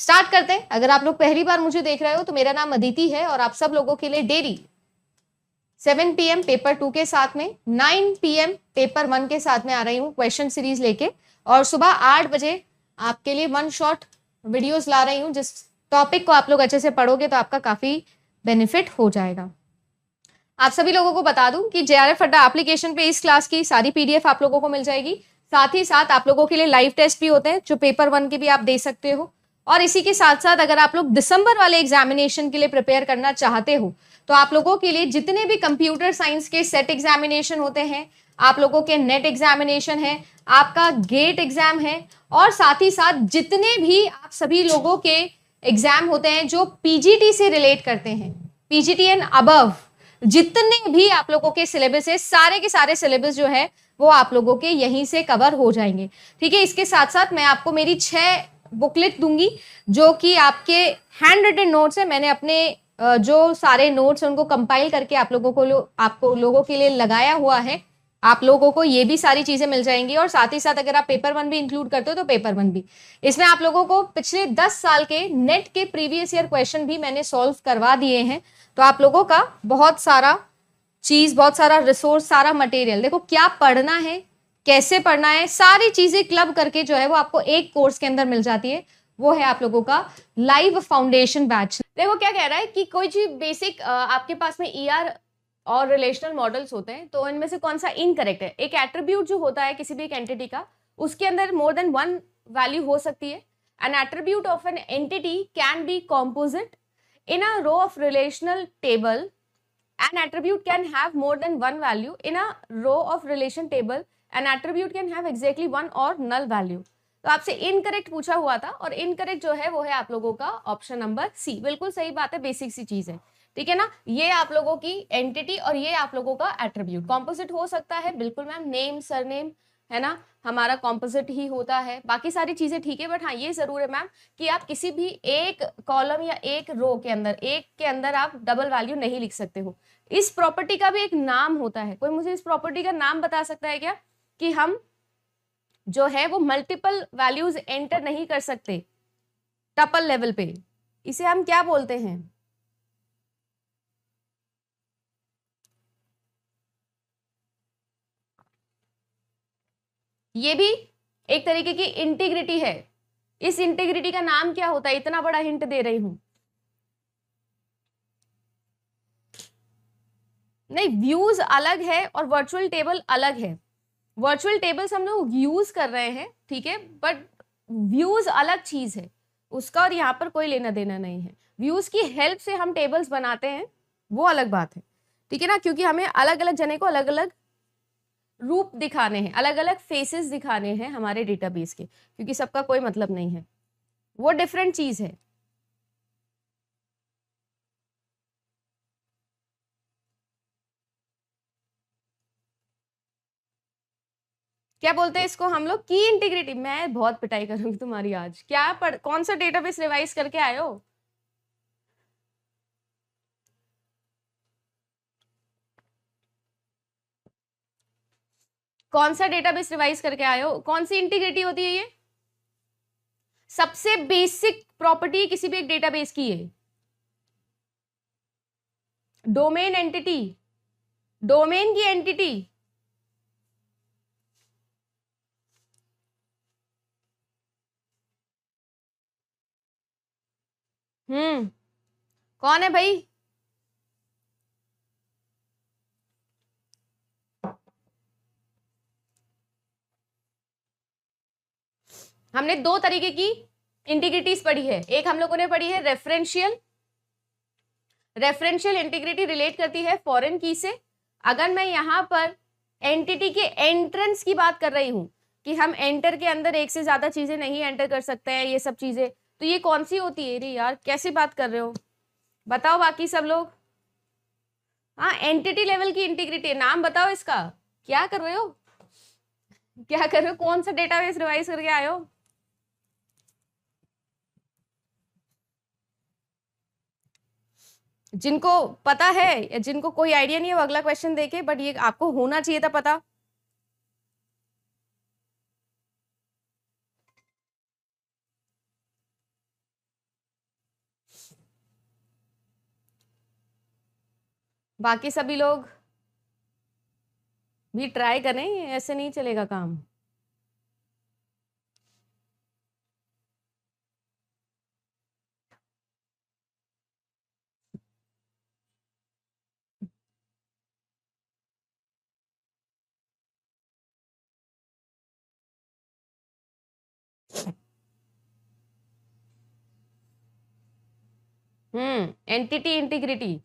Start करते हैं। अगर आप लोग पहली बार मुझे देख रहे हो तो मेरा नाम अदिति है और आप सब लोगों के लिए डेली 7 PM पेपर 2 के साथ में, 9 PM पेपर 1 के साथ में आ रही हूँ क्वेश्चन सीरीज लेके, और सुबह 8 बजे आपके लिए वन शॉट वीडियोस ला रही हूँ जिस टॉपिक को आप लोग अच्छे से पढ़ोगे तो आपका काफी बेनिफिट हो जाएगा। आप सभी लोगों को बता दूं कि JRF अड्डा एप्लीकेशन पे इस क्लास की सारी PDF आप लोगों को मिल जाएगी। साथ ही साथ आप लोगों के लिए लाइव टेस्ट भी होते हैं जो पेपर 1 के भी आप दे सकते हो। और इसी के साथ साथ अगर आप लोग दिसंबर वाले एग्जामिनेशन के लिए प्रिपेयर करना चाहते हो तो आप लोगों के लिए जितने भी कंप्यूटर साइंस के सेट एग्जामिनेशन होते हैं, आप लोगों के नेट एग्जामिनेशन है, आपका गेट एग्जाम है, और साथ ही साथ जितने भी आप सभी लोगों के एग्जाम होते हैं जो PGT से रिलेट करते हैं, PGT एंड अबव, जितने भी आप लोगों के सिलेबस है, सारे के सारे सिलेबस जो है वो आप लोगों के यहीं से कवर हो जाएंगे। ठीक है, इसके साथ साथ मैं आपको मेरी 6 बुकलेट दूंगी जो कि आपके हैंड रिटन नोट्स है। मैंने अपने जो सारे नोट्स उनको कंपाइल करके आप लोगों के लिए लगाया हुआ है। आप लोगों को ये भी सारी चीजें मिल जाएंगी, और साथ ही साथ अगर आप पेपर 1 भी इंक्लूड करते हो तो पेपर 1 भी, इसमें आप लोगों को पिछले 10 साल के नेट के प्रीवियस ईयर क्वेश्चन भी मैंने सॉल्व करवा दिए हैं। तो आप लोगों का बहुत सारा चीज, बहुत सारा रिसोर्स, सारा मटेरियल, देखो क्या पढ़ना है, कैसे पढ़ना है, सारी चीजें क्लब करके जो है वो आपको एक कोर्स के अंदर मिल जाती है। वो है आप लोगों का लाइव फाउंडेशन बैच। देखो क्या कह रहा है कि कोई चीज बेसिक आपके पास में ER और रिलेशनल मॉडल्स होते हैं, तो इनमें से कौन सा इनकरेक्ट है। एक एट्रीब्यूट जो होता है किसी भी एक एंटिटी का, उसके अंदर मोर देन वन वैल्यू हो सकती है। N attribute of an entity can be composite in a row of relational table. An attribute can have more than one value. In a row of relation table, an attribute can have exactly one or null value. तो आपसे incorrect पूछा हुआ था, और incorrect जो है वो है आप लोगों का ऑप्शन नंबर C। बिल्कुल सही बात है, बेसिक सी चीज है, ठीक है ना। ये आप लोगों की एंटिटी और ये आप लोगों का एट्रीब्यूट कॉम्पोजिट हो सकता है, बिल्कुल मैम, नेम सरनेम है ना, हमारा कॉम्पोजिट ही होता है, बाकी सारी चीजें ठीक है। बट हाँ ये जरूर है मैम कि आप किसी भी एक कॉलम या एक रो के अंदर, एक के अंदर आप डबल वैल्यू नहीं लिख सकते हो। इस प्रॉपर्टी का भी एक नाम होता है, कोई मुझे इस प्रॉपर्टी का नाम बता सकता है क्या, कि हम जो है वो मल्टीपल वैल्यूज एंटर नहीं कर सकते टपल लेवल पे, इसे हम क्या बोलते हैं। ये भी एक तरीके की इंटीग्रिटी है। इस इंटीग्रिटी का नाम क्या होता है, इतना बड़ा हिंट दे रही हूं। नहीं, व्यूज अलग है और वर्चुअल टेबल अलग है। वर्चुअल टेबल्स हम लोग यूज कर रहे हैं, ठीक है, बट व्यूज अलग चीज है, उसका और यहाँ पर कोई लेना देना नहीं है। व्यूज की हेल्प से हम टेबल्स बनाते हैं, वो अलग बात है, ठीक है ना, क्योंकि हमें अलग अलग जने को अलग अलग रूप दिखाने हैं, अलग अलग फेसेस दिखाने हैं हमारे डेटाबेस के, क्योंकि सबका कोई मतलब नहीं है, वो डिफरेंट चीज है। क्या बोलते हैं इसको हम लोग, की इंटीग्रिटी। मैं बहुत पिटाई करूंगी तुम्हारी आज। क्या कौन सा डेटाबेस रिवाइज करके आए हो। कौन सा डेटाबेस रिवाइज करके आए हो, कौन सी इंटीग्रिटी होती है ये। सबसे बेसिक प्रॉपर्टी किसी भी एक डेटाबेस की है डोमेन एंटिटी, डोमेन की एंटिटी। कौन है भाई। हमने दो तरीके की इंटीग्रिटीज पढ़ी है, एक हम लोगों ने पढ़ी है रेफरेंशियल। रेफरेंशियल इंटीग्रिटी रिलेट करती है फॉरेन की से। अगर मैं यहां पर एंटिटी के एंट्रेंस की बात कर रही हूं कि हम एंटर के अंदर एक से ज्यादा चीजें नहीं एंटर कर सकते हैं, ये सब चीजें, तो ये कौन सी होती है। अरे यार कैसी बात कर रहे हो, बताओ बाकी सब लोग। हाँ, एंटिटी लेवल की इंटीग्रिटी, नाम बताओ इसका। क्या कर रहे हो, क्या कर रहे हो, कौन सा डेटाबेस रिवाइज करके आए हो। जिनको पता है या जिनको कोई आइडिया नहीं है वो अगला क्वेश्चन देखे, बट ये आपको होना चाहिए था पता। बाकी सभी लोग भी ट्राई करें, ऐसे नहीं चलेगा काम। एंटिटी इंटीग्रिटी,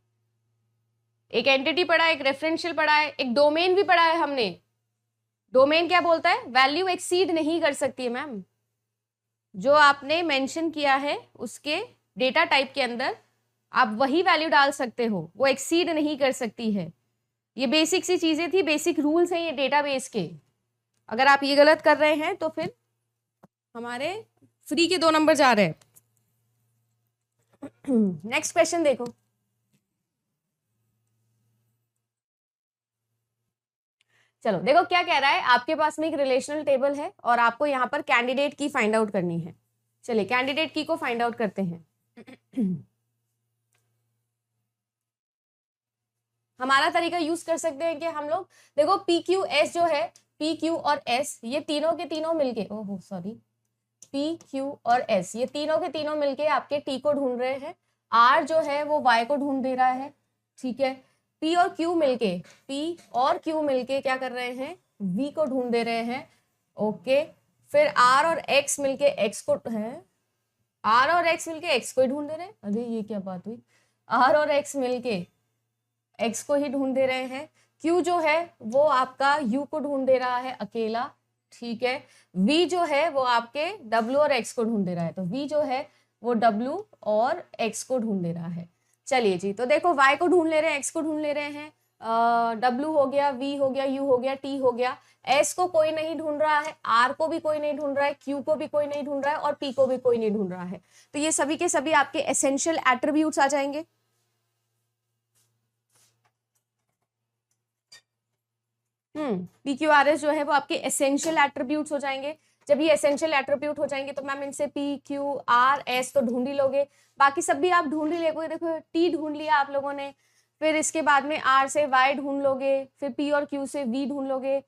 एक एंटिटी पढ़ा है, एक रेफरेंशियल पढ़ा है, एक डोमेन भी पढ़ा है हमने। डोमेन क्या बोलता है? वैल्यू एक्सीड नहीं कर सकती है मैम। जो आपने मेंशन किया है उसके डेटा टाइप के अंदर आप वही वैल्यू डाल सकते हो, वो एक्सीड नहीं कर सकती है। ये बेसिक सी चीजें थी, बेसिक रूल्स हैं ये डेटाबेस के। अगर आप ये गलत कर रहे हैं तो फिर हमारे फ्री के 2 नंबर जा रहे हैं। नेक्स्ट क्वेश्चन देखो। चलो देखो क्या कह रहा है। आपके पास में एक रिलेशनल टेबल है और आपको यहाँ पर कैंडिडेट की फाइंड आउट करनी है। चलिए कैंडिडेट की को फाइंड आउट करते हैं। हमारा तरीका यूज कर सकते हैं कि हम लोग देखो पी क्यू एस जो है, पी क्यू और एस ये तीनों के तीनों मिलके, ओहो सॉरी, पी क्यू और एस ये तीनों के तीनों मिलके आपके टी को ढूंढ रहे हैं। आर जो है वो वाई को ढूंढ दे रहा है, ठीक है। पी और क्यू मिलके, पी और क्यू मिलके क्या कर रहे हैं? वी को ढूंढ दे रहे हैं, ओके। फिर आर और एक्स मिलके एक्स को है, आर और एक्स मिलके एक्स को ही ढूंढ दे रहे हैं। अरे ये क्या बात हुई, आर और एक्स मिलके एक्स को ही ढूंढ दे रहे हैं। क्यू जो है वो आपका यू को ढूंढ दे रहा है अकेला, ठीक है। वी जो है वो आपके डब्ल्यू और एक्स को ढूंढ दे रहा है, तो वी जो है वो डब्ल्यू और एक्स को ढूंढ दे रहा है। चलिए जी, तो देखो वाई को ढूंढ ले रहे हैं, एक्स को ढूंढ ले रहे हैं, डब्ल्यू हो गया, वी हो गया, यू हो गया, टी हो गया। एस को कोई नहीं ढूंढ रहा है, आर को भी कोई नहीं ढूंढ रहा है, क्यू को भी कोई नहीं ढूंढ रहा है और पी को भी कोई नहीं ढूंढ रहा है। तो ये सभी के सभी आपके एसेंशियल एट्रीब्यूट्स आ जाएंगे। पी क्यू आर एस जो है वो आपके एसेंशियल एट्रीब्यूट्स हो जाएंगे। जब ये एसेंशियल एट्रीब्यूट हो जाएंगे तो मैम इनसे पी क्यू आर एस तो ढूंढ ही लोगे, बाकी सब भी आप ढूंढ ही लोगे। देखो टी ढूंढ लिया आप लोगों ने, फिर इसके बाद में आर से वाई ढूंढ लोगे, फिर पी और क्यू से वी ढूंढ लोगे।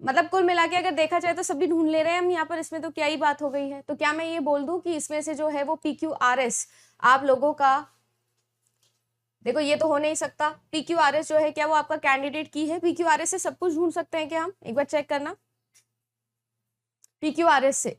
मतलब कुल मिला के अगर देखा जाए तो सभी ढूंढ ले रहे हैं हम यहाँ पर, इसमें तो क्या ही बात हो गई है। तो क्या मैं ये बोल दूं कि इसमें से जो है वो पी क्यू आर एस आप लोगों का, देखो ये तो हो नहीं सकता। पी क्यू आर एस जो है क्या वो आपका कैंडिडेट की है? पी क्यू आर एस से सब कुछ ढूंढ सकते हैं क्या हम? एक बार चेक करना पी क्यू आर एस से।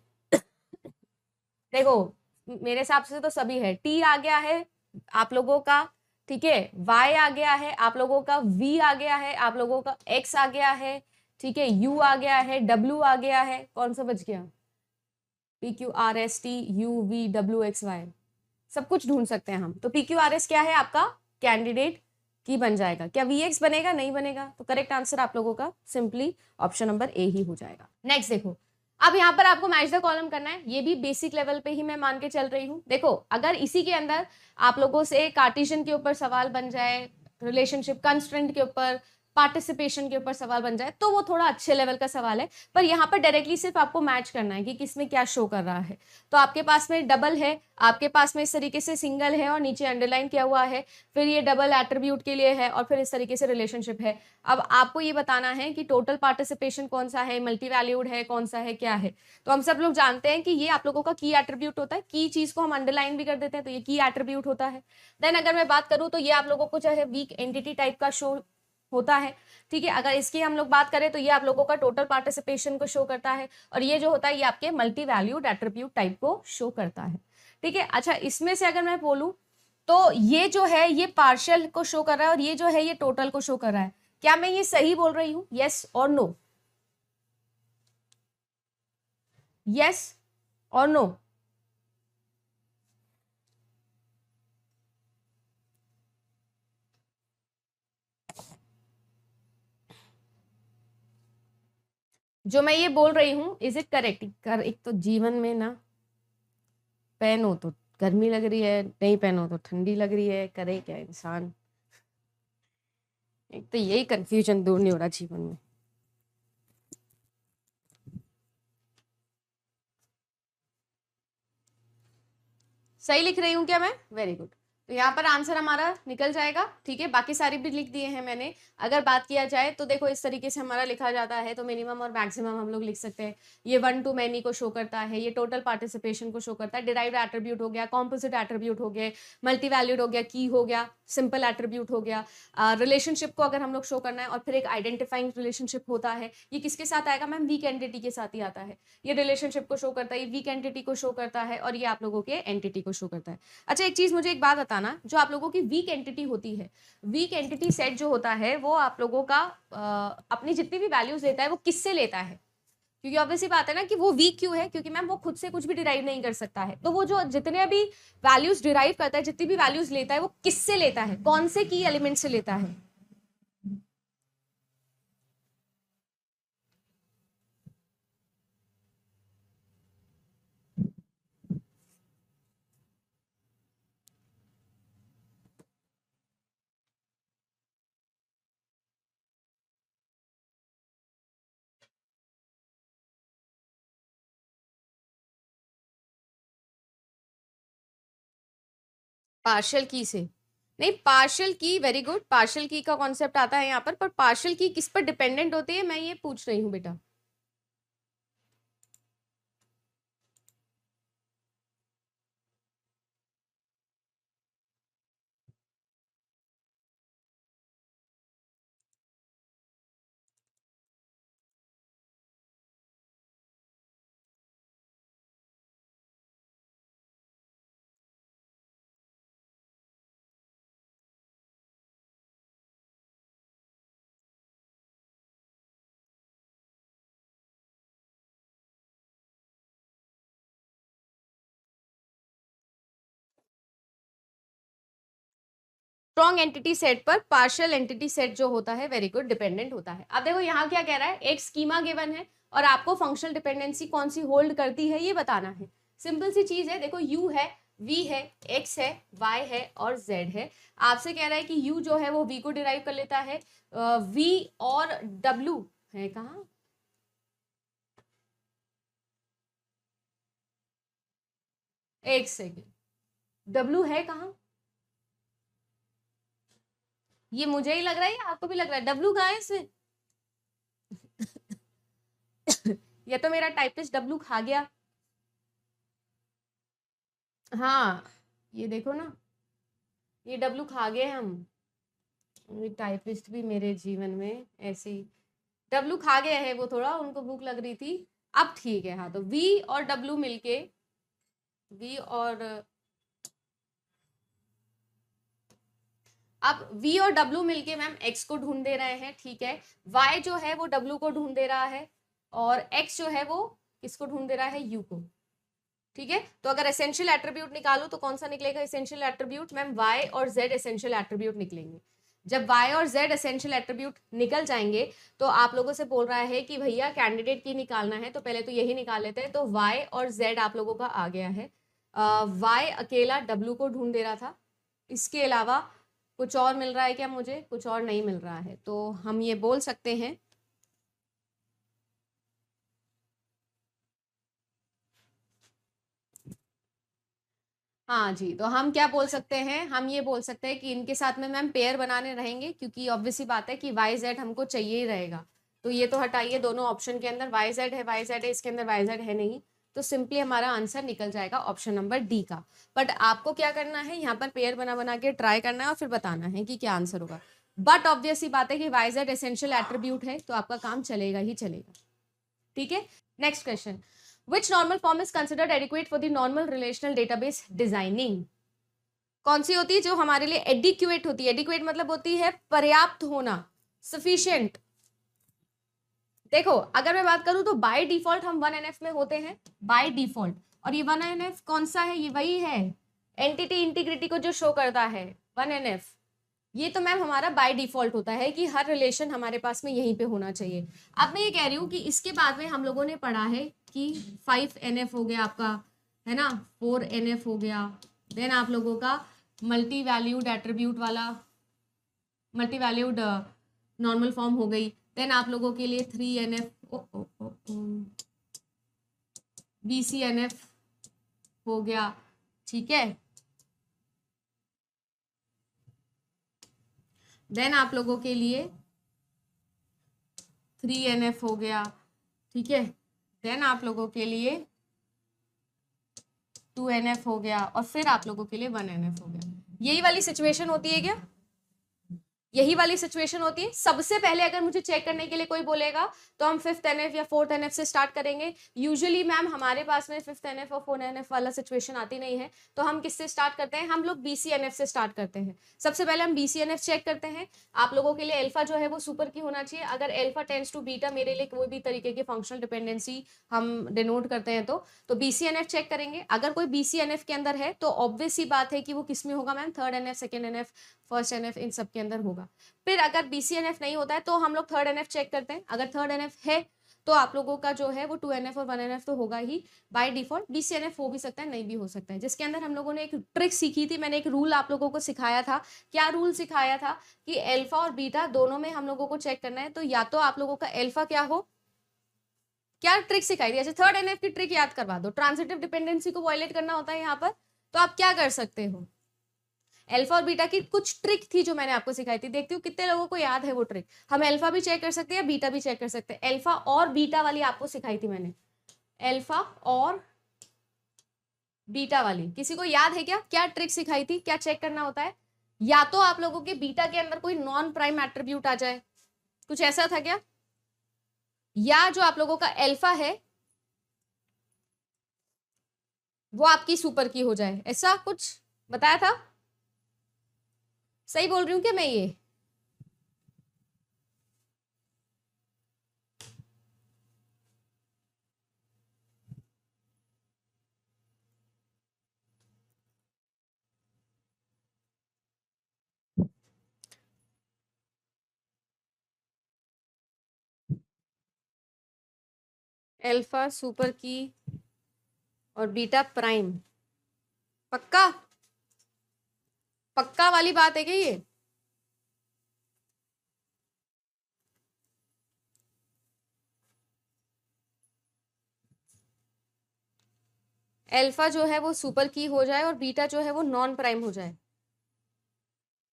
देखो मेरे हिसाब से तो सभी है। टी आ गया है आप लोगों का, ठीक है। वाई आ गया है आप लोगों का, वी आ गया है आप लोगों का, एक्स आ गया है, ठीक है, यू आ गया है, डब्ल्यू आ गया है, कौन सा बच गया? P Q R S T U V W X Y, सब कुछ ढूंढ सकते हैं हम। तो पी क्यू आर एस क्या है आपका? कैंडिडेट की बन जाएगा। क्या वी एक्स बनेगा? नहीं बनेगा। तो करेक्ट आंसर आप लोगों का सिंपली ऑप्शन नंबर ए ही हो जाएगा। नेक्स्ट देखो, अब यहाँ पर आपको मैच द कॉलम करना है। ये भी बेसिक लेवल पे ही मैं मान के चल रही हूँ। देखो अगर इसी के अंदर आप लोगों से कार्टेशियन के ऊपर सवाल बन जाए, रिलेशनशिप कंस्ट्रेंट के ऊपर, पार्टिसिपेशन के ऊपर सवाल बन जाए तो वो थोड़ा अच्छे लेवल का सवाल है। पर यहाँ पर डायरेक्टली सिर्फ आपको मैच करना है कि किसमें क्या शो कर रहा है। तो आपके पास में डबल है, आपके पास में इस तरीके से सिंगल है और नीचे अंडरलाइन किया हुआ है, फिर ये डबल एट्रीब्यूट के लिए है और फिर इस तरीके से रिलेशनशिप है। अब आपको ये बताना है कि टोटल पार्टिसिपेशन कौन सा है, मल्टी वैल्यूड है, कौन सा है, क्या है। तो हम सब लोग जानते हैं कि ये आप लोगों का की एट्रीब्यूट होता है। की चीज को हम अंडरलाइन भी कर देते हैं तो ये की एट्रीब्यूट होता है। देन अगर मैं बात करूं तो ये आप लोगों को जो है वीक एंटिटी टाइप का शो होता है, ठीक है। अगर इसकी हम लोग बात करें तो ये आप लोगों का टोटल पार्टिसिपेशन को शो करता है और ये जो होता है ये आपके मल्टी वैल्यूड एट्रीब्यूट टाइप को शो करता है, ठीक है। अच्छा इसमें से अगर मैं बोलूं तो ये जो है ये पार्शियल को शो कर रहा है और ये जो है ये टोटल को शो कर रहा है। क्या मैं ये सही बोल रही हूं? यस और नो, यस और नो। जो मैं ये बोल रही हूं इज इट करेक्ट? कर एक तो जीवन में ना, पहनो तो गर्मी लग रही है, नहीं पहनो तो ठंडी लग रही है, करे क्या इंसान। एक तो यही कंफ्यूजन दूर नहीं हो रहा जीवन में। सही लिख रही हूं क्या मैं? Very good. तो यहाँ पर आंसर हमारा निकल जाएगा, ठीक है। बाकी सारी भी लिख दिए हैं मैंने। अगर बात किया जाए तो देखो इस तरीके से हमारा लिखा जाता है, तो मिनिमम और मैक्सिमम हम लोग लिख सकते हैं। ये वन टू मैनी को शो करता है, ये टोटल पार्टिसिपेशन को शो करता है, डिराइव्ड एट्रीब्यूट हो गया, कॉम्पोजिट एट्रीब्यूट हो गए, मल्टी वैल्यूड हो गया, की हो गया, सिंपल एट्रीब्यूट हो गया। रिलेशनशिप को अगर हम लोग शो करना है और फिर एक आइडेंटिफाइंग रिलेशनशिप होता है, ये किसके साथ आएगा मैम, वीक एंटिटी के साथ ही आता है। ये रिलेशनशिप को शो करता है, ये वीक एंटिटी को शो करता है, और ये आप लोगों के एंटिटी को शो करता है। अच्छा एक चीज मुझे एक बात बताना, जो आप लोगों की वीक एंटिटी होती है, वीक एंटिटी सेट जो होता है वो आप लोगों का अपनी जितनी भी वैल्यूज लेता है वो किससे लेता है, क्योंकि ऑब्वियसली बात है ना कि वो वीक क्यों है, क्योंकि मैम वो खुद से कुछ भी डिराइव नहीं कर सकता है। तो वो जो जितने भी वैल्यूज डिराइव करता है, जितनी भी वैल्यूज लेता है, वो किससे लेता है, कौन से की एलिमेंट से लेता है। पार्शियल की से नहीं, पार्शियल की, वेरी गुड, पार्शियल की का कॉन्सेप्ट आता है यहाँ पर पार्शियल की किस पर डिपेंडेंट होती है, मैं ये पूछ रही हूँ बेटा। स्ट्रॉन्ग एंटिटी सेट पर पार्शियल एंटिटी सेट जो होता है, वेरी गुड, डिपेंडेंट होता है। अब देखो यहाँ क्या कह रहा है, एक स्कीमा गिवन है और आपको फंक्शनल डिपेंडेंसी कौन सी होल्ड करती है ये बताना है। सिंपल सी चीज है, देखो u है, v है, x है, y है और z है। आपसे कह रहा है कि u जो है वो v को डिराइव कर लेता है, v और w है कहाँ, एक सेकेंड, w है कहाँ, ये मुझे ही लग रहा है या आपको भी लग रहा है, w कहाँ है इसमें ये तो मेरा टाइपिस्ट w खा गया। हाँ ये देखो ना, ये w खा गए हम, ये टाइपिस्ट भी मेरे जीवन में ऐसे ही w खा गए हैं, वो थोड़ा उनको भूख लग रही थी। अब ठीक है, हाँ तो v और w मिलके, v और अब v और w मिलके मैम x को ढूंढ दे रहे हैं, ठीक है। y जो है वो w को ढूंढ दे रहा है, और x जो है वो किसको ढूंढ दे रहा है, u को, ठीक है। तो अगर एसेंशियल एट्रीब्यूट निकालो तो कौन सा निकलेगा एसेंशियल एट्रीब्यूट, मैम y और z एसेंशियल एट्रीब्यूट निकलेंगे। जब y और z एसेंशियल एट्रीब्यूट निकल जाएंगे तो आप लोगों से बोल रहा है कि भैया कैंडिडेट की निकालना है, तो पहले तो यही निकाल लेते हैं। तो y और z आप लोगों का आ गया है। y अकेला w को ढूंढ दे रहा था, इसके अलावा कुछ और मिल रहा है क्या, मुझे कुछ और नहीं मिल रहा है, तो हम ये बोल सकते हैं हाँ जी, तो हम क्या बोल सकते हैं, हम ये बोल सकते हैं कि इनके साथ में मैम पेयर बनाने रहेंगे, क्योंकि ऑब्वियसली बात है कि वाई जेड हमको चाहिए ही रहेगा। तो ये तो हटाइए, दोनों ऑप्शन के अंदर वाई जेड है, वाई जेड है, इसके अंदर वाई जेड है नहीं, तो सिंपली हमारा आंसर निकल जाएगा ऑप्शन नंबर डी का। बट आपको क्या करना है, यहाँ पर पेयर बना बना के ट्राई करना है और फिर बताना है कि क्या आंसर होगा। बट ऑब्वियसली बात है कि वाई जेड एसेंशियल एट्रीब्यूट है, तो आपका काम चलेगा ही चलेगा, ठीक है। Next question, which normal form is considered adequate for the normal relational database designing? कौन सी होती है जो हमारे लिए एडिक्वेट होती है, एडिक्वेट मतलब होती है पर्याप्त होना, सफिशिएंट। देखो अगर मैं बात करूं तो बाय डिफॉल्ट हम 1NF में होते हैं, बाय डिफॉल्ट। और ये 1NF कौन सा है, ये वही है एंटिटी इंटीग्रिटी को जो शो करता है 1NF। ये तो मैम हमारा बाय डिफॉल्ट होता है कि हर रिलेशन हमारे पास में यहीं पे होना चाहिए। अब मैं ये कह रही हूँ कि इसके बाद में हम लोगों ने पढ़ा है कि 5NF हो गया आपका, है ना, 4NF हो गया, देन आप लोगों का मल्टी वैल्यूड एट्रीब्यूट वाला, मल्टी वैल्यूड नॉर्मल फॉर्म हो गई, देन आप लोगों के लिए 3NF BCNF हो गया, ठीक है। देन आप लोगों के लिए 3NF हो गया, ठीक है। देन आप लोगों के लिए 2NF हो गया, और फिर आप लोगों के लिए 1NF हो गया। यही वाली सिचुएशन होती है क्या? यही वाली सिचुएशन होती है। सबसे पहले अगर मुझे चेक करने के लिए कोई बोलेगा तो हम 5th NF या 4th NF से स्टार्ट करेंगे। यूजुअली मैम हमारे पास में 5th NF और 4th NF वाला सिचुएशन आती नहीं है, तो हम किससे स्टार्ट करते हैं? हम लोग BCNF से स्टार्ट करते हैं। सबसे पहले हम BCNF चेक करते हैं। आप लोगों के लिए अल्फा जो है वो सुपर की होना चाहिए। अगर अल्फा टेंड्स टू बीटा, मेरे लिए कोई भी तरीके की फंक्शनल डिपेंडेंसी हम डिनोट करते हैं तो BCNF चेक करेंगे। अगर कोई BCNF के अंदर है तो ऑब्वियस सी बात है कि वो किस में होगा ma'am? 3rd NF, 2nd NF, 1st NF, इन सब के अंदर होगा। फिर अगर BCNF नहीं होता है तो हम लोग 3rd NF चेक करते हैं। अगर 3rd NF है तो आप लोगों का जो है वो 2NF और 1NF तो होगा ही बाय डिफॉल्ट। BCNF हो भी सकता है, नहीं भी हो सकता है, जिसके अंदर हम लोगों ने एक ट्रिक सीखी थी। मैंने एक रूल आप लोगों को सिखाया था। क्या रूल सिखाया था? कि अल्फा और बीटा दोनों में हम लोगों को चेक करना है, तो या तो आप लोगों का अल्फा क्या हो। क्या ट्रिक सिखाई थी? अच्छा, 3rd NF की ट्रिक याद करवा दो। ट्रांजिटिव डिपेंडेंसी को वायलेट करना होता है यहाँ पर, तो आप क्या कर सकते हो? अल्फा और बीटा की कुछ ट्रिक थी जो मैंने आपको सिखाई थी। देखती हूँ कितने लोगों को याद है वो ट्रिक। हम अल्फा भी चेक कर सकते हैं या बीटा भी चेक कर सकते हैं। अल्फा और बीटा वाली आपको सिखाई थी मैंने, अल्फा और बीटा वाली। किसी को याद है क्या? क्या ट्रिक सिखाई थी? क्या चेक करना होता है? या तो आप लोगों के बीटा के अंदर कोई नॉन प्राइम एट्रीब्यूट आ जाए, कुछ ऐसा था क्या? या जो आप लोगों का अल्फा है वो आपकी सुपर की हो जाए, ऐसा कुछ बताया था? सही बोल रही हूँ क्या मैं ये? अल्फा सुपर की और बीटा प्राइम, पक्का? पक्का वाली बात है क्या ये? अल्फा जो है वो सुपर की हो जाए और बीटा जो है वो नॉन प्राइम हो जाए।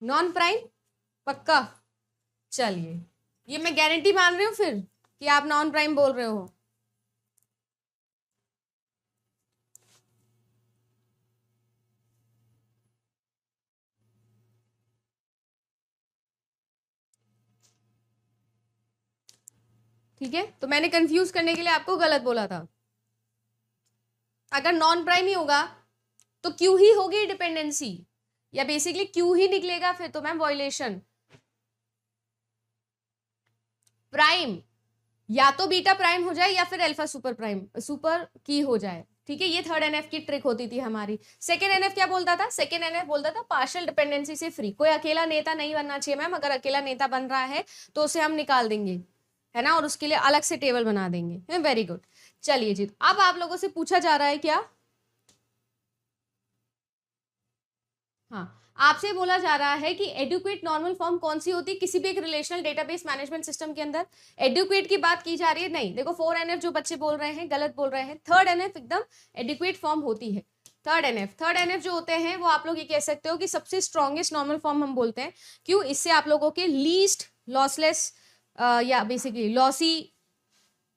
नॉन प्राइम पक्का? चलिए, ये मैं गारंटी मान रही हूँ फिर कि आप नॉन प्राइम बोल रहे हो। ठीक है, तो मैंने कंफ्यूज करने के लिए आपको गलत बोला था। अगर नॉन प्राइम ही होगा तो क्यू ही होगी डिपेंडेंसी, या बेसिकली क्यू ही निकलेगा फिर तो मैम वॉयलेशन। प्राइम या तो बीटा प्राइम हो जाए या फिर अल्फा सुपर प्राइम सुपर की हो जाए। ठीक है, ये 3rd NF की ट्रिक होती थी हमारी। 2nd NF क्या बोलता था? 2nd NF बोलता था पार्शियल डिपेंडेंसी से फ्री। कोई अकेला नेता नहीं बनना चाहिए मैम। अगर अकेला नेता बन रहा है तो उसे हम निकाल देंगे, है ना, और उसके लिए अलग से टेबल बना देंगे। Very good. चलिए जी, अब आप लोगों से पूछा जा रहा है क्या? हाँ, आपसे बोला जा रहा है कि एडुकेट नॉर्मल फॉर्म कौन सी होती है किसी भी एक रिलेशनल डेटाबेस मैनेजमेंट सिस्टम के अंदर? एडुकेट की बात की जा रही है? नहीं, देखो 4NF जो बच्चे बोल रहे हैं गलत बोल रहे हैं। 3rd NF एकदम एडुकेट फॉर्म होती है। 3rd NF जो होते हैं वो आप लोग ये कह सकते हो कि सबसे स्ट्रॉन्गेस्ट नॉर्मल फॉर्म हम बोलते हैं। क्यों? इससे आप लोगों के लीस्ट लॉसलेस या बेसिकली लॉसी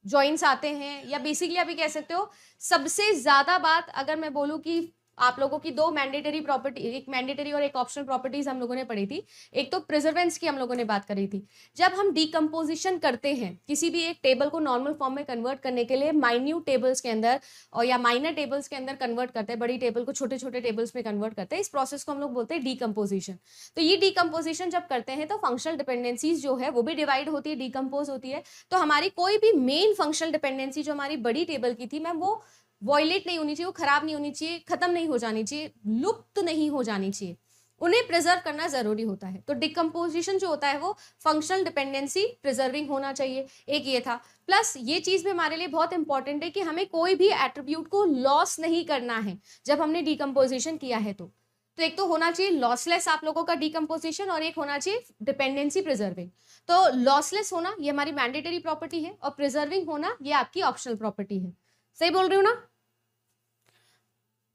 जॉइंट्स आते हैं, या बेसिकली अभी कह सकते हो सबसे ज्यादा बात अगर मैं बोलूं कि आप लोगों की दो मैंडेटरी प्रॉपर्टी, एक मैंडेटरी और एक ऑप्शनल प्रॉपर्टीज हम लोगों ने पढ़ी थी। एक तो प्रिजर्वेंस की हम लोगों ने बात करी थी। जब हम डिकम्पोजिशन करते हैं किसी भी एक टेबल को नॉर्मल फॉर्म में कन्वर्ट करने के लिए माइन्यूट टेबल्स के अंदर और या माइनर टेबल्स के अंदर कन्वर्ट करते हैं, बड़ी टेबल को छोटे छोटे टेबल्स में कन्वर्ट करते हैं, इस प्रोसेस को हम लोग बोलते हैं डिकम्पोजिशन। तो ये डिकम्पोजिशन जब करते हैं तो फंक्शनल डिपेंडेंसीज जो है वो भी डिवाइड होती है, डिकम्पोज होती है। तो हमारी कोई भी मेन फंक्शनल डिपेंडेंसी जो हमारी बड़ी टेबल की थी मैम, वो वॉयलेट नहीं होनी चाहिए, वो खराब नहीं होनी चाहिए, खत्म नहीं हो जानी चाहिए, लुप्त नहीं हो जानी चाहिए, उन्हें प्रिजर्व करना जरूरी होता है। तो डिकम्पोजिशन जो होता है वो फंक्शनल डिपेंडेंसी प्रिजर्विंग होना चाहिए। एक ये था। प्लस ये चीज भी हमारे लिए बहुत इंपॉर्टेंट है कि हमें कोई भी एट्रीब्यूट को लॉस नहीं करना है जब हमने डिकम्पोजिशन किया है। तो एक तो होना चाहिए लॉसलेस आप लोगों का डिकम्पोजिशन, और एक होना चाहिए डिपेंडेंसी प्रिजर्विंग। तो लॉसलेस होना ये हमारी मैंडेटरी प्रॉपर्टी है, और प्रिजर्विंग होना ये आपकी ऑप्शनल प्रॉपर्टी है। सही बोल रही हूँ ना?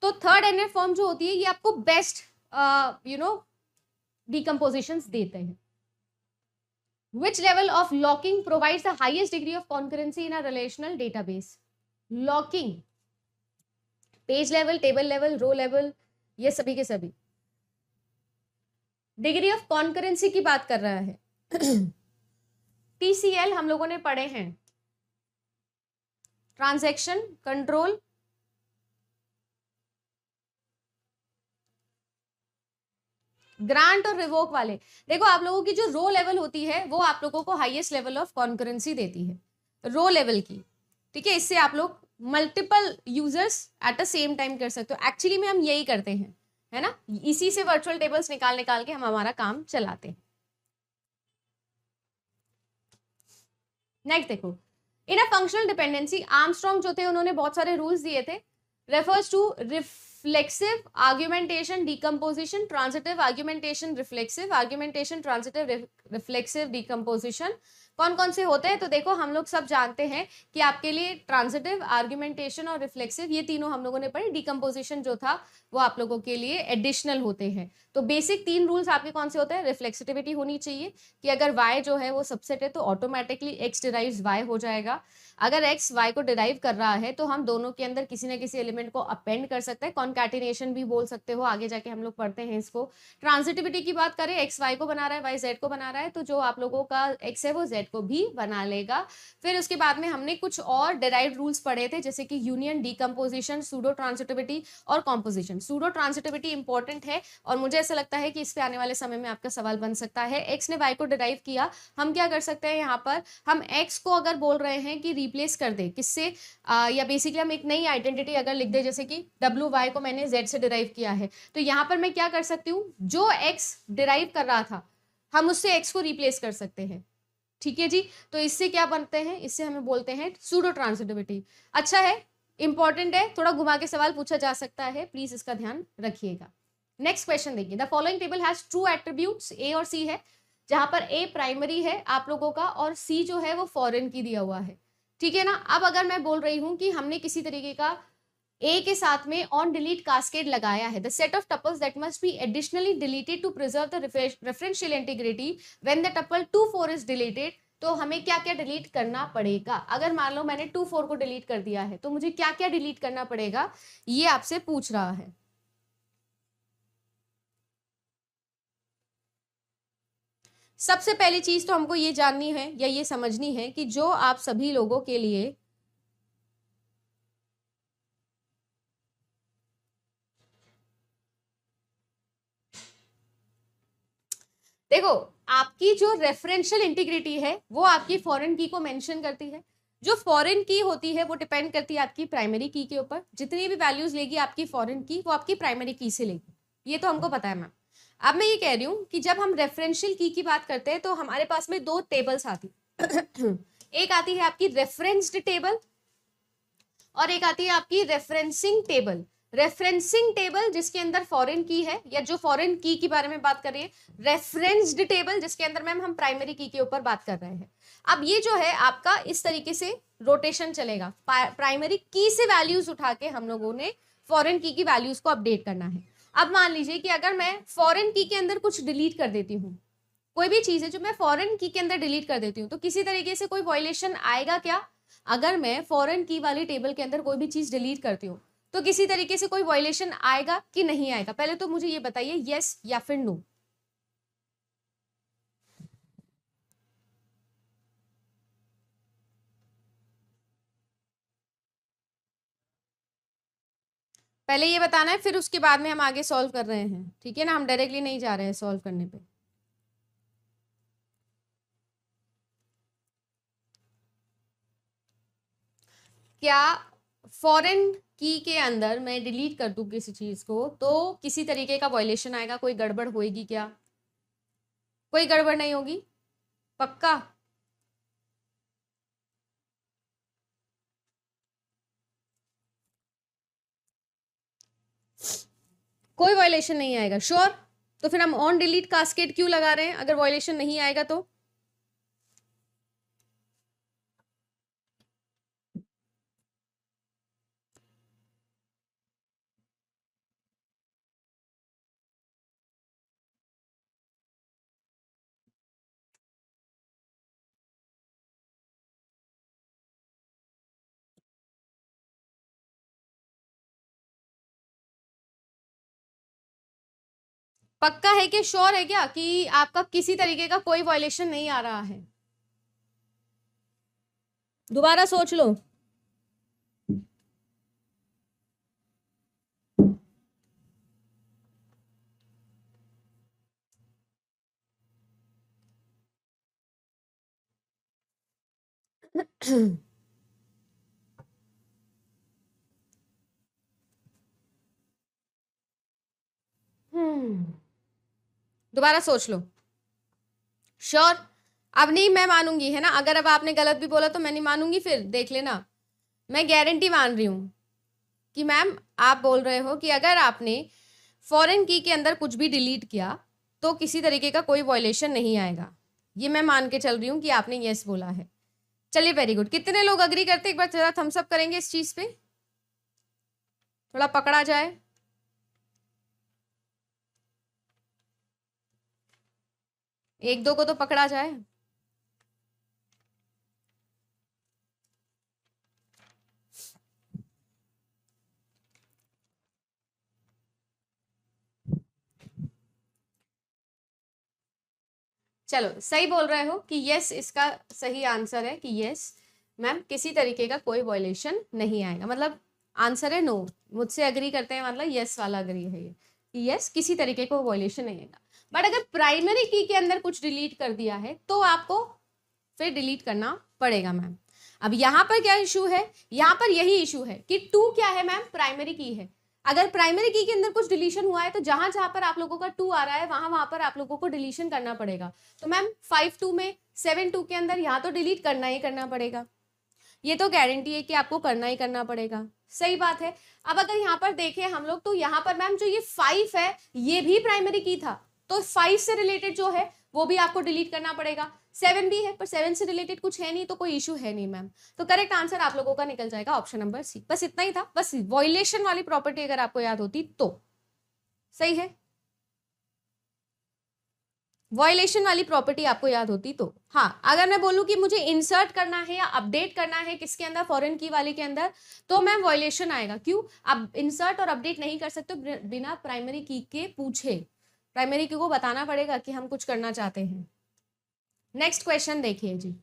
तो 3rd NF फॉर्म जो होती है ये आपको बेस्ट डिकम्पोजिशन देते हैं। Which level of locking provides the highest degree of concurrency in a relational database? Locking, page level, table level, row level, ये सभी के सभी डिग्री ऑफ कॉन्करेंसी की बात कर रहा है। टीसीएल हम लोगों ने पढ़े हैं, ट्रांजैक्शन कंट्रोल, ग्रांट और रिवोक वाले। देखो आप लोगों की जो रो लेवल होती है वो आप लोगों को हाईएस्ट लेवल ऑफ कॉन्करेंसी देती है, रो लेवल की, ठीक है। इससे आप लोग multiple users at the same time कर सकते हो। एक्चुअली में हम यही करते हैं, है ना, इसी से वर्चुअल टेबल्स निकाल निकाल के हम हमारा काम चलाते हैं। नेक्स्ट देखो, in a functional dependency Armstrong जो थे उन्होंने बहुत सारे रूल्स दिए थे। Refers to reflexive argumentation decomposition, transitive argumentation, reflexive argumentation, transitive reflexive decomposition. कौन कौन से होते हैं तो देखो हम लोग सब जानते हैं कि आपके लिए ट्रांजिटिव, आर्ग्यूमेंटेशन और रिफ्लेक्सिव ये तीनों हम लोगों ने पढ़े। डिकम्पोजिशन जो था वो आप लोगों के लिए एडिशनल होते हैं। तो बेसिक 3 रूल्स आपके कौन से होते हैं? रिफ्लेक्सिविटी होनी चाहिए कि अगर y जो है वो सबसेट है तो ऑटोमेटिकली x डिराइव्स y हो जाएगा। अगर x y को डिराइव कर रहा है तो हम दोनों के अंदर किसी ना किसी एलिमेंट को अपेंड कर सकते हैं, कॉन्कैटिनेशन भी बोल सकते हो, आगे जाके हम लोग पढ़ते हैं इसको। ट्रांजिटिविटी की बात करें, x y को बना रहा है, y z को बना रहा है, तो जो आप लोगों का x है वो z को भी बना लेगा। फिर उसके बाद में हमने कुछ और डिराइव्ड रूल्स पढ़े थे, जैसे कि यूनियन, डीकम्पोजिशन, सूडो ट्रांजिटिविटी और कॉम्पोजिशन। सूडो ट्रांजिटिविटी इंपॉर्टेंट है और मुझे ऐसा लगता है कि इस पे आने वाले समय में आपका सवाल बन सकता है। x ने y को डिराइव किया, हम क्या कर सकते हैं यहाँ पर, हम x को अगर बोल रहे हैं कि रिप्लेस कर दे किससे, या बेसिकली हम एक नई आइडेंटिटी अगर लिख दे, जैसे कि w y को मैंने z से डिराइव किया है, तो यहाँ पर मैं क्या कर सकती हूँ, जो x डिराइव कर रहा था हम उससे x को रिप्लेस कर सकते हैं, ठीक है जी। तो इससे क्या बनते हैं, इससे हमें बोलते हैं सूडो ट्रांजिटिविटी। अच्छा है, इंपॉर्टेंट है, थोड़ा घुमा के सवाल पूछा जा सकता है, प्लीज इसका ध्यान रखिएगा। नेक्स्ट क्वेश्चन देखिए, the following table has true attributes, A और सी है, जहां पर ए प्राइमरी है आप लोगों का और सी जो है वो फॉरेन की दिया हुआ है, ठीक है ना। अब अगर मैं बोल रही हूं कि हमने किसी तरीके का ए के साथ में ऑन डिलीट कास्केड लगाया है, the set of tuples that must be additionally deleted to preserve the referential integrity when the tuple 2 4 is deleted, तो हमें क्या क्या डिलीट करना पड़ेगा। अगर मान लो मैंने 2 4 को डिलीट कर दिया है तो मुझे क्या क्या डिलीट करना पड़ेगा, ये आपसे पूछ रहा है। सबसे पहली चीज तो हमको ये जाननी है या ये समझनी है कि जो आप सभी लोगों के लिए देखो, आपकी जो रेफरेंशियल इंटीग्रिटी है वो आपकी फॉरेन की को मेंशन करती है। जो फॉरेन की होती है वो डिपेंड करती है आपकी प्राइमरी की के ऊपर, जितनी भी वैल्यूज लेगी आपकी फॉरेन की वो आपकी प्राइमरी की से लेगी, ये तो हमको पता है मैम। अब मैं ये कह रही हूँ कि जब हम रेफरेंशियल की बात करते हैं तो हमारे पास में 2 टेबल्स आती एक आती है आपकी रेफरेंस्ड टेबल और एक आती है आपकी रेफरेंसिंग टेबल। रेफरेंसिंग टेबल जिसके अंदर फॉरेन की है या जो फॉरेन की बारे में बात कर रही है, रेफरेंस्ड टेबल जिसके अंदर मैम हम प्राइमरी की के ऊपर बात कर रहे हैं। अब ये जो है आपका इस तरीके से रोटेशन चलेगा, प्राइमरी की से वैल्यूज उठा के हम लोगों ने फॉरेन की वैल्यूज को अपडेट करना है। अब मान लीजिए कि अगर मैं फॉरेन की के अंदर कुछ डिलीट कर देती हूँ, कोई भी चीज है जो मैं फॉरेन की के अंदर डिलीट कर देती हूँ, तो किसी तरीके से कोई वॉयलेशन आएगा क्या? अगर मैं फॉरेन की वाली टेबल के अंदर कोई भी चीज डिलीट करती हूँ तो किसी तरीके से कोई वॉयलेशन आएगा कि नहीं आएगा? पहले तो मुझे ये बताइए, यस या फिर नो। पहले ये बताना है, फिर उसके बाद में हम आगे सॉल्व कर रहे हैं, ठीक है ना, हम डायरेक्टली नहीं जा रहे हैं सॉल्व करने पे। क्या फॉरेन की के अंदर मैं डिलीट कर दूं किसी चीज को तो किसी तरीके का वॉयलेशन आएगा, कोई गड़बड़ होएगी क्या? कोई गड़बड़ नहीं होगी, पक्का? कोई वॉयलेशन नहीं आएगा, श्योर? तो फिर हम ऑन डिलीट कास्केड क्यों लगा रहे हैं अगर वॉयलेशन नहीं आएगा तो? पक्का है कि श्योर है क्या कि आपका किसी तरीके का कोई वायलेशन नहीं आ रहा है? दोबारा सोच लो। दोबारा सोच लो। श्योर? अब नहीं मैं मानूंगी, है ना? अगर अब आपने गलत भी बोला तो मैं नहीं मानूंगी, फिर देख लेना। मैं गारंटी मान रही हूं कि मैम आप बोल रहे हो कि अगर आपने फॉरेन की के अंदर कुछ भी डिलीट किया तो किसी तरीके का कोई वायलेशन नहीं आएगा। ये मैं मान के चल रही हूँ कि आपने यस बोला है। चलिए वेरी गुड। कितने लोग अग्री करते हैं? एक बार जरा थम्स अप करेंगे इस चीज पे, थोड़ा पकड़ा जाए। एक दो को तो पकड़ा जाए। चलो सही बोल रहे हो कि यस, इसका सही आंसर है कि यस मैम किसी तरीके का कोई वायलेशन नहीं आएगा। मतलब आंसर है नो। मुझसे अग्री करते हैं, मतलब यस वाला अग्री है ये कि यस किसी तरीके को वायलेशन नहीं आएगा। बट अगर प्राइमरी की के अंदर कुछ डिलीट कर दिया है तो आपको फिर डिलीट करना पड़ेगा मैम। अब यहाँ पर क्या इशू है? यहाँ पर यही इशू है कि 2 क्या है मैम? प्राइमरी की है। अगर प्राइमरी की के अंदर कुछ डिलीशन हुआ है तो जहां जहां पर आप लोगों का 2 आ रहा है वहां वहां पर आप लोगों को डिलीशन करना पड़ेगा। तो मैम 5-2 में 7-2 के अंदर यहाँ तो डिलीट करना ही करना पड़ेगा। ये तो गारंटी है कि आपको करना ही करना पड़ेगा। सही बात है। अब अगर यहाँ पर देखें हम लोग तो यहाँ पर मैम जो ये 5 है ये भी प्राइमरी की था, तो 5 से रिलेटेड जो है वो भी आपको डिलीट करना पड़ेगा। 7 भी है पर 7 से रिलेटेड कुछ है नहीं, तो कोई इशू है नहीं मैम। तो करेक्ट आंसर आप लोगों का निकल जाएगा ऑप्शन नंबर सी। बस इतना ही था। बस वॉयलेशन वाली प्रॉपर्टी अगर आपको याद होती तो सही है। वॉयलेशन वाली प्रॉपर्टी आपको याद होती तो। हाँ, अगर मैं बोलूं कि मुझे इंसर्ट करना है या अपडेट करना है किसके अंदर? फॉरेन की वाले के अंदर, तो मैम वॉयलेशन आएगा। क्यों? आप इंसर्ट और अपडेट नहीं कर सकते बिना प्राइमरी की के पूछे। प्राइमरी की को बताना पड़ेगा कि हम कुछ करना चाहते हैं। नेक्स्ट क्वेश्चन देखिए जी।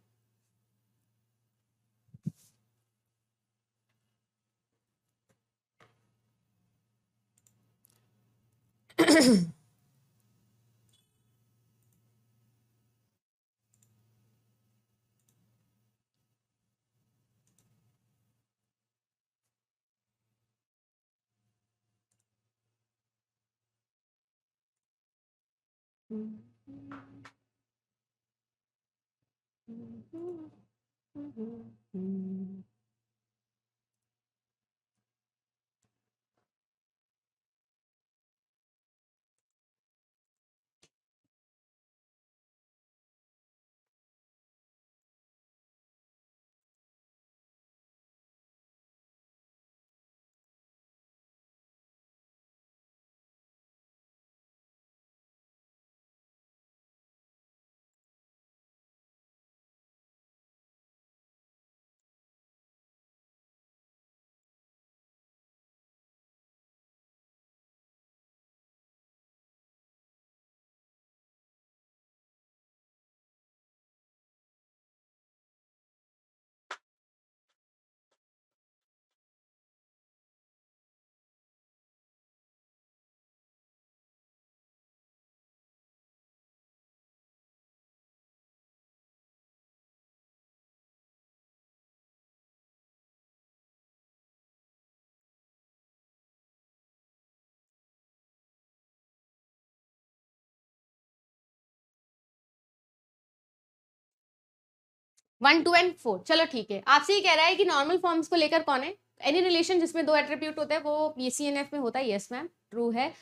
One, to and 4। चलो ठीक है। आपसे ये कह रहा है कि नॉर्मल फॉर्म्स को लेकर कौन है? एनी रिलेशन जिसमें 2 एट्रीब्यूट होते हैं वो बीसीएनएफ में होता है। यस मैम, ट्रू है।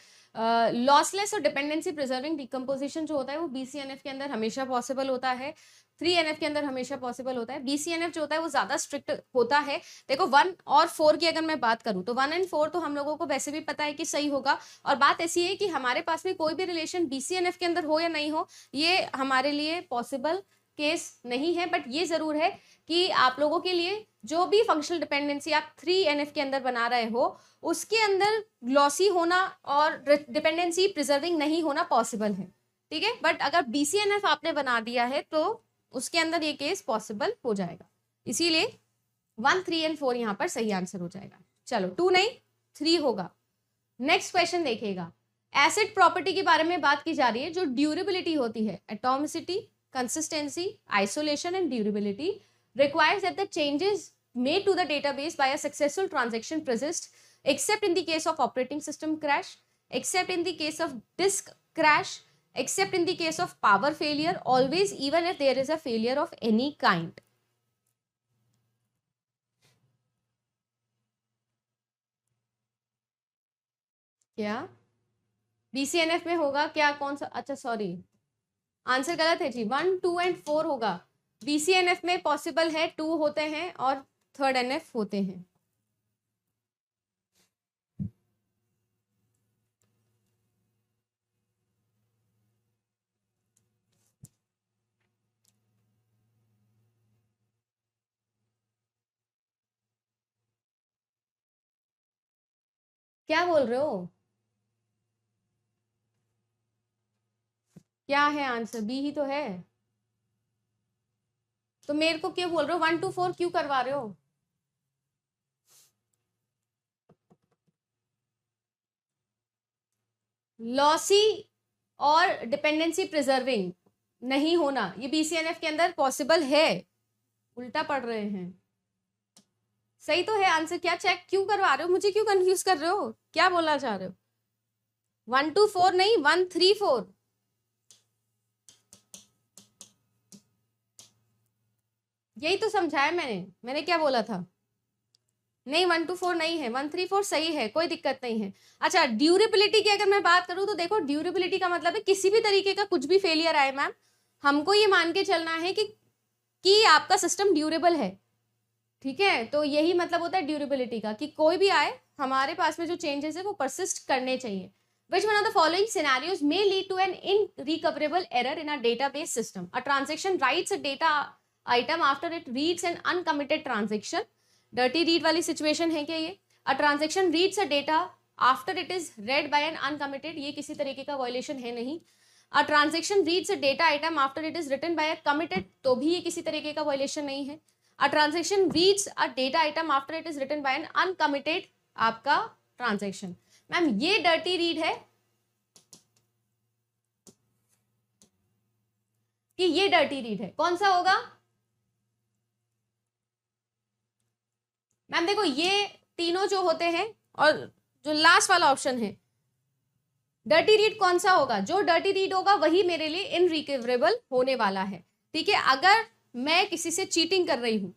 लॉसलेस और डिपेंडेंसी प्रिजर्विंग डिकम्पोजिशन जो होता है वो बीसीएनएफ के अंदर हमेशा पॉसिबल होता है। 3NF के अंदर हमेशा पॉसिबल होता है। बीसीएनएफ जो होता है वो ज्यादा स्ट्रिक्ट होता है। देखो 1 और 4 की अगर मैं बात करूं तो 1 एंड 4 तो हम लोगों को वैसे भी पता है कि सही होगा। और बात ऐसी है कि हमारे पास में कोई भी रिलेशन बीसीएनएफ के अंदर हो या नहीं हो, ये हमारे लिए पॉसिबल केस नहीं है, बट ये जरूर है कि आप लोगों के लिए जो भी फंक्शनल डिपेंडेंसी आप 3NF के अंदर बना रहे हो उसके अंदर ग्लॉसी होना और डिपेंडेंसी प्रिजर्विंग नहीं होना पॉसिबल है, ठीक है। बट अगर BCNF आपने बना दिया है तो उसके अंदर ये केस पॉसिबल हो जाएगा, इसीलिए 1, 3 एंड 4 यहाँ पर सही आंसर हो जाएगा। चलो 2 नहीं 3 होगा। नेक्स्ट क्वेश्चन देखिएगा, एसिड प्रॉपर्टी के बारे में बात की जा रही है, जो ड्यूरेबिलिटी होती है, atomicity, consistency, isolation and durability requires that the changes made to the database by a successful transaction persist except in the case of operating system crash, except in the case of disk crash, except in the case of power failure, always even if there is a failure of any kind. क्या BCNF में होगा क्या, कौन सा, अच्छा sorry answer गलत है जी, 1, 2 and 4 होगा। BCNF में पॉसिबल है 2 होते हैं और 3rd NF होते हैं। क्या बोल रहे हो, क्या है आंसर? बी ही तो है, तो मेरे को क्यों बोल रहे हो 1, 2, 4 क्यों करवा रहे हो? लॉसी और डिपेंडेंसी प्रिजर्विंग नहीं होना ये BCNF के अंदर पॉसिबल है, उल्टा पढ़ रहे हैं। सही तो है आंसर, क्या चेक क्यों करवा रहे हो, मुझे क्यों कंफ्यूज कर रहे हो, क्या बोलना चाह रहे हो? 1, 2, 4 नहीं 1, 3, 4। यही तो समझाया मैंने क्या बोला था? नहीं 1, 2, 4 नहीं है, 1, 3, 4 सही है, कोई दिक्कत नहीं है। अच्छा ड्यूरेबिलिटी की अगर मैं बात करूं तो देखो ड्यूरेबिलिटी का मतलब है किसी भी तरीके का कुछ भी फेलियर आए मैम, हमको ये मान के चलना है कि आपका सिस्टम ड्यूरेबल है, ठीक है। तो यही मतलब होता है ड्यूरेबिलिटी का, कि कोई भी आए हमारे पास में जो चेंजेस है वो परसिस्ट करने चाहिए। Which one of the following scenarios may lead to an irrecoverable error in a database system? A transaction writes a data item after it reads an uncommitted transaction. Dirty read वाली situation है क्या ये? A transaction reads a data after it is read by an uncommitted, ये किसी तरीके का violation है नहीं। A transaction reads a data item after it is written by a committed, तो भी ये किसी तरीके का violation नहीं है। A transaction reads a data item after it is written by an uncommitted आपका transaction। मैम ये डर्टी रीड है कि ये डर्टी रीड है, कौन सा होगा मैम? देखो ये तीनों जो होते हैं और जो लास्ट वाला ऑप्शन है, डर्टी रीड कौन सा होगा? जो डर्टी रीड होगा वही मेरे लिए इनरिकवरेबल होने वाला है, ठीक है। अगर मैं किसी से चीटिंग कर रही हूं,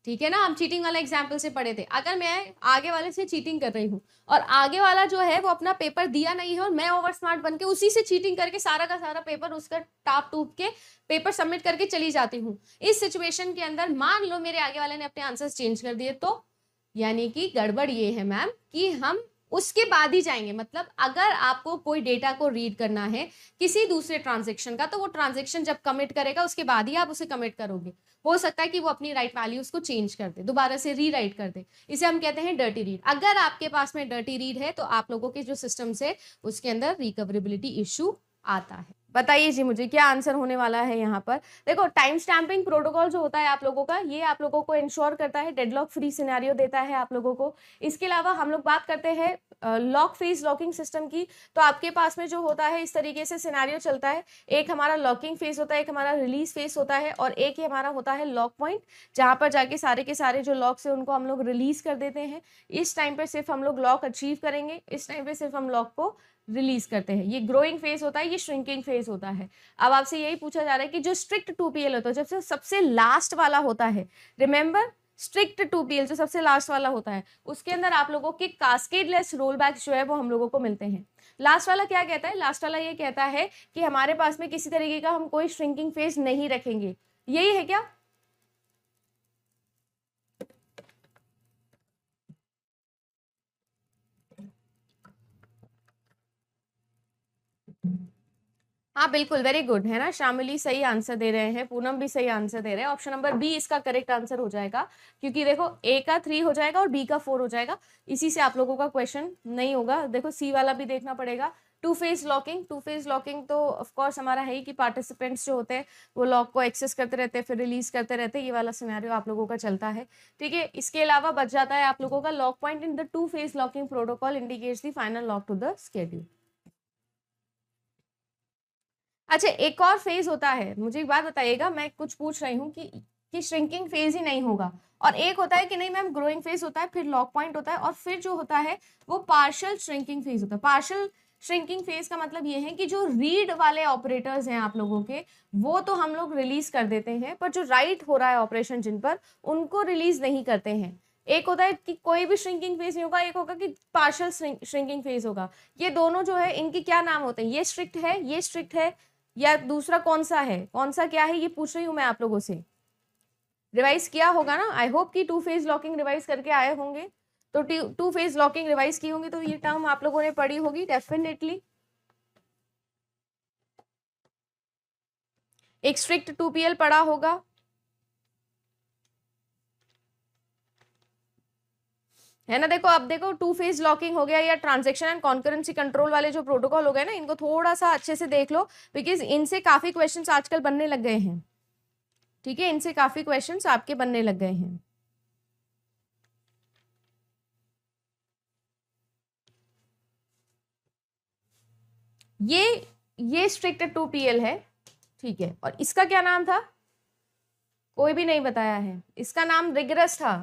ठीक है ना, हम चीटिंग वाला एग्जाम्पल से पढ़े थे, अगर मैं आगे वाले से चीटिंग कर रही हूँ और आगे वाला जो है वो अपना पेपर दिया नहीं है और मैं ओवर स्मार्ट बन के उसी से चीटिंग करके सारा का सारा पेपर उसका टाप टूप के पेपर सबमिट करके चली जाती हूँ, इस सिचुएशन के अंदर मान लो मेरे आगे वाले ने अपने आंसर्स चेंज कर दिए, तो यानी कि गड़बड़ ये है मैम कि हम उसके बाद ही जाएंगे। मतलब अगर आपको कोई डेटा को रीड करना है किसी दूसरे ट्रांजेक्शन का, तो वो ट्रांजेक्शन जब कमिट करेगा उसके बाद ही आप उसे कमिट करोगे। हो सकता है कि वो अपनी राइट वैल्यूज को चेंज कर दे, दोबारा से रीराइट कर दे, इसे हम कहते हैं डर्टी रीड। अगर आपके पास में डर्टी रीड है तो आप लोगों के जो सिस्टम से उसके अंदर रिकवरेबिलिटी इश्यू आता है। बताइए जी मुझे क्या आंसर होने वाला है यहाँ पर? देखो टाइम स्टैंपिंग प्रोटोकॉल जो होता है आप लोगों का, ये आप लोगों को इंश्योर करता है, डेडलॉक फ्री सिनेरियो देता है आप लोगों को। इसके अलावा हम लोग बात करते हैं लॉक फेज लॉकिंग सिस्टम की, तो आपके पास में जो होता है इस तरीके से सिनेरियो चलता है, एक हमारा लॉकिंग फेज होता है, एक हमारा रिलीज फेज होता है, और एक ही हमारा होता है लॉक पॉइंट, जहां पर जाके सारे के सारे जो लॉक्स है उनको हम लोग रिलीज कर देते हैं। इस टाइम पे सिर्फ हम लोग लॉक अचीव करेंगे, इस टाइम पे सिर्फ हम लॉक को रिलीज करते हैं। ये ग्रोइंग फेज होता है, ये श्रिंकिंग फेज होता है। अब आपसे यही पूछा जा रहा है कि जो स्ट्रिक्ट 2PL होता है, जब से सबसे लास्ट वाला होता है, रिमेंबर स्ट्रिक्ट 2PL जो सबसे लास्ट वाला होता है, उसके अंदर आप लोगों के कास्केडलेस रोल बैक जो है वो हम लोगों को मिलते हैं। लास्ट वाला क्या कहता है? लास्ट वाला ये कहता है कि हमारे पास में किसी तरीके का हम कोई श्रिंकिंग फेज नहीं रखेंगे, यही है क्या? हाँ बिल्कुल, वेरी गुड है ना, शामिली सही आंसर दे रहे हैं, पूनम भी सही आंसर दे रहे हैं, ऑप्शन नंबर बी इसका करेक्ट आंसर हो जाएगा, क्योंकि देखो ए का 3 हो जाएगा और बी का 4 हो जाएगा, इसी से आप लोगों का क्वेश्चन नहीं होगा। देखो सी वाला भी देखना पड़ेगा। To phase locking, to phase locking तो ऑफ कोर्स हमारा है ही कि पार्टिसिपेंट्स जो होते हैं वो लॉक को एक्सेस करते रहते हैं, फिर रिलीज करते रहते हैं, ये वाला सिनेरियो आप लोगों का चलता है। ठीक है, इसके अलावा बच जाता है आप लोगों का lock point in the two phase locking protocol indicates the final lock to the schedule. अच्छा, एक और फेज होता है, मुझे एक बात बताइएगा, मैं कुछ पूछ रही हूँ कि श्रिंकिंग फेज ही नहीं होगा, और एक होता है कि नहीं मैम ग्रोइंग फेज होता है, फिर लॉक पॉइंट होता है, और फिर जो होता है वो पार्शियल श्रिंकिंग फेज होता है। पार्शियल श्रिंकिंग फेज का मतलब ये है कि जो रीड वाले ऑपरेटर्स हैं आप लोगों के, वो तो हम लोग रिलीज कर देते हैं, पर जो राइट हो रहा है ऑपरेशन जिन पर, उनको रिलीज नहीं करते हैं। एक होता है कि कोई भी श्रिंकिंग फेज नहीं होगा, एक होगा कि पार्शियल श्रिंकिंग फेज होगा। ये दोनों जो है इनके क्या नाम होते हैं, ये स्ट्रिक्ट है, ये स्ट्रिक्ट है, या दूसरा कौन सा है, कौन सा क्या है, ये पूछ रही हूं मैं आप लोगों से। रिवाइज किया होगा ना, आई होप कि टू फेज लॉकिंग रिवाइज करके आए होंगे, तो टू फेज लॉकिंग रिवाइज की होंगी तो ये टर्म आप लोगों ने पढ़ी होगी डेफिनेटली। एक स्ट्रिक्ट 2PL पढ़ा होगा, है ना। देखो अब देखो, टू फेज लॉकिंग हो गया या ट्रांजेक्शन एंड कॉन्करेंसी कंट्रोल वाले जो प्रोटोकॉल हो गए ना, इनको थोड़ा सा अच्छे से देख लो, बिकॉज इनसे काफी क्वेश्चंस आजकल बनने लग गए हैं। ठीक है, इनसे काफी क्वेश्चंस आपके बनने लग गए हैं। ये स्ट्रिक्ट 2PL है, ठीक है, और इसका क्या नाम था, कोई भी नहीं बताया है, इसका नाम रिगरस था।